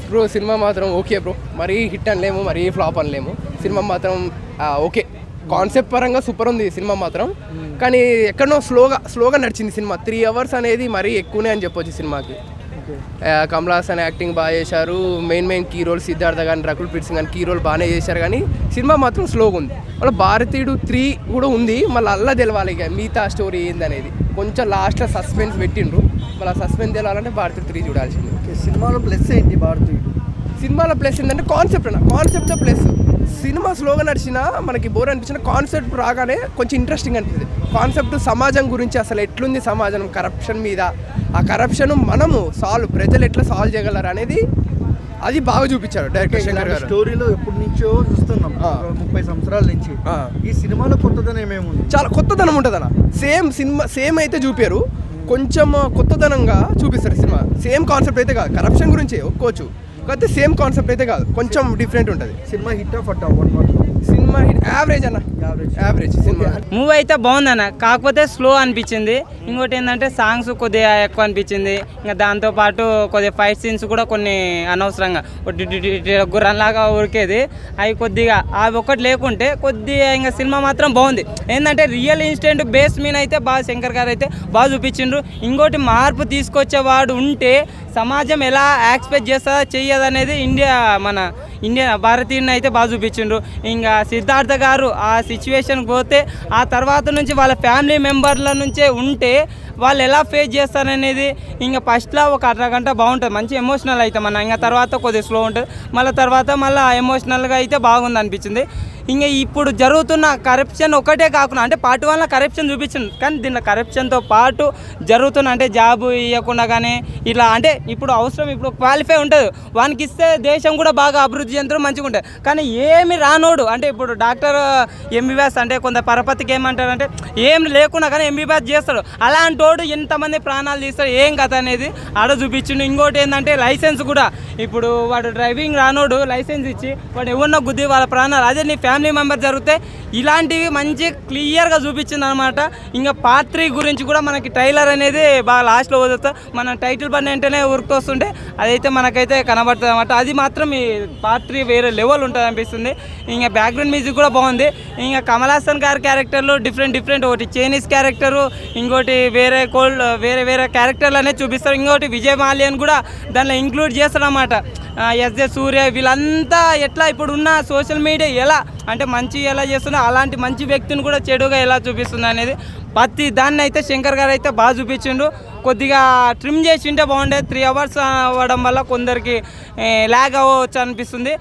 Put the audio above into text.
Bro cinema మాత్రం okay bro, మరీ hit అనలేము, మరీ ఫ్లాప్ అనలేము. సినిమా మాత్రం ఓకే, కాన్సెప్ట్ పరంగా సూపర్ ఉంది సినిమా మాత్రం. కానీ ఎక్కడో స్లోగా నడిచింది సినిమా. 3 hours అనేది మరీ ఎక్కువనే అని చెప్పొచ్చు సినిమాకి. కమల్ హాసన్ యాక్టింగ్ బాగా చేశారు. మెయిన్ కీ రోల్ సిద్ధార్థ కానీ రకుల్ ప్రీత్ సింగ్ కానీ కీ రోల్ బాగానే చేశారు. కానీ సినిమా మాత్రం స్లోగా ఉంది. మళ్ళీ భారతీయుడు 3 కూడా ఉంది, మళ్ళీ అల్లా తెలవాలి ఇక మిగతా స్టోరీ ఏందనేది. కొంచెం లాస్ట్లో సస్పెన్స్ పెట్టిండ్రు, మళ్ళీ సస్పెన్స్ తెలవాలంటే భారతీయుడు 3 చూడాల్సింది. సినిమాలో ప్లస్ ఏంటి భారతీయుడు? సినిమాలో ప్లస్ ఏంటంటే కాన్సెప్ట్ ప్లస్. సినిమా స్లోగా నడిచినా మనకి బోర్ అనిపించిన, కాన్సెప్ట్ రాగానే కొంచెం ఇంట్రెస్టింగ్ అనిపిస్తుంది. కాన్సెప్ట్ సమాజం గురించి, అసలు ఎట్లుంది సమాజం కరప్షన్ మీద, ఆ కరప్షన్ మనము ప్రజలు ఎట్లా సాల్వ్ చేయగలరు అనేది అది బాగా చూపించారు డైరెక్టర్ శంకర్ గారు. స్టోరీలో ఎప్పటి నుంచో చూస్తున్నాం, 30 సంవత్సరాల నుంచి. ఈ సినిమాలో కొత్తదనం ఏమేముంది? చాలా కొత్తదనం ఉంటుంది అన్న. సేమ్ అయితే చూపారు, కొంచెం కొత్తదనంగా చూపిస్తారు సినిమా. సేమ్ కాన్సెప్ట్ అయితే కాదు, కరప్షన్ గురించి ఒప్పుకోవచ్చు, కాకపోతే సేమ్ కాన్సెప్ట్ అయితే కాదు, కొంచెం డిఫరెంట్ ఉంటుంది. Cinema hit of cinema hit average అన్న, యావరేజ్ సినిమా. మూవీ అయితే బాగుందన్న, కాకపోతే స్లో అనిపించింది. ఇంకోటి ఏంటంటే సాంగ్స్ కొద్దిగా ఎక్కువ అనిపించింది. ఇంకా దాంతోపాటు కొద్దిగా ఫైట్ సీన్స్ కూడా కొన్ని అనవసరంగా గుర్రంలాగా ఉరికేది, అవి కొద్దిగా అవి ఒక్కటి లేకుంటే కొద్దిగా ఇంకా సినిమా మాత్రం బాగుంది. ఏంటంటే రియల్ ఇన్సిడెంట్ బేస్ మీద అయితే బాగా శంకర్ గారు అయితే బాగా చూపించిండ్రు. ఇంకోటి మార్పు తీసుకొచ్చేవాడు ఉంటే సమాజం ఎలా యాక్సెప్ట్ చేస్తుందా చెయ్యదనేది ఇండియా భారతీయుని అయితే బాగా చూపించిండ్రు. ఇంకా సిద్ధార్థ గారు ఆ సిచ్యువేషన్కి పోతే ఆ తర్వాత నుంచి వాళ్ళ ఫ్యామిలీ మెంబర్ల నుంచే ఉంటే వాళ్ళు ఎలా ఫేస్ చేస్తారనేది ఇంకా ఫస్ట్లో ఒక అర్ధగంట బాగుంటుంది, మంచి ఎమోషనల్ అయితే ఇంకా తర్వాత కొద్దిగా స్లో ఉంటుంది, మళ్ళీ ఎమోషనల్గా అయితే బాగుంది అనిపించింది. ఇంకా ఇప్పుడు జరుగుతున్న కరప్షన్ ఒకటే కాకుండా, అంటే పార్ట్ 1లో కరప్షన్ చూపించింది, కానీ దీనిలో కరప్షన్తో పాటు జరుగుతున్న అంటే జాబు ఇవ్వకుండా కానీ ఇట్లా, అంటే ఇప్పుడు అవసరం, ఇప్పుడు క్వాలిఫై ఉంటుంది వానికి ఇస్తే దేశం కూడా బాగా అభివృద్ధి చెందడం మంచిగా ఉంటుంది. కానీ ఏమి రానోడు, అంటే ఇప్పుడు డాక్టర్ ఎంబీబీఎస్ అంటే కొంత పరపతికి ఏమంటారంటే ఏం లేకుండా కానీ ఎంబీబీఎస్ చేస్తాడు, అలాంటి వాడు ఎంతమంది ప్రాణాలు తీస్తాడు ఏం కథ అనేది ఆడ చూపించిండు. ఇంకోటి ఏంటంటే లైసెన్స్ కూడా, ఇప్పుడు వాడు డ్రైవింగ్ రానోడు లైసెన్స్ ఇచ్చి వాడు ఎవరినో గుద్ది వాళ్ళ ప్రాణాలు, అదే నీ ఫ్యామిలీ మెంబర్ జరిగితే ఇలాంటివి మంచి క్లియర్గా చూపించింది అనమాట. ఇంకా పార్ట్ 3 గురించి కూడా మనకి ట్రైలర్ అనేది బాగా లాస్ట్లో వదులుతా, మన టైటిల్ పని వెంటనే ఉరుకొస్తుంటే అదైతే మనకైతే కనబడుతుంది అనమాట. అది మాత్రం ఈ పార్ట్ 3 వేరే లెవెల్ ఉంటుంది అనిపిస్తుంది. ఇంకా బ్యాక్గ్రౌండ్ మ్యూజిక్ కూడా బాగుంది. ఇంకా కమల్ హాసన్ గారి క్యారెక్టర్లు డిఫరెంట్, ఒకటి చైనీస్ క్యారెక్టరు, ఇంకోటి వేరే క్యారెక్టర్లు అనేది చూపిస్తారు. ఇంకోటి విజయ్ మాల్యన్ కూడా దాంట్లో ఇంక్లూడ్ చేస్తారన్నమాట. ఎస్జే సూర్య వీళ్ళంతా ఎట్లా ఇప్పుడు ఉన్న సోషల్ మీడియా ఎలా అంటే మంచి ఎలా చేస్తుందో అలాంటి మంచి వ్యక్తిని కూడా చెడుగా ఎలా చూపిస్తుంది అనేది ప్రతి దాన్ని అయితే శంకర్ గారు అయితే బాగా చూపించిండు. కొద్దిగా ట్రిమ్ చేసి ఉంటే బాగుండేది. 3 hours అవ్వడం వల్ల కొందరికి ల్యాగ్ అవ్వచ్చు అనిపిస్తుంది.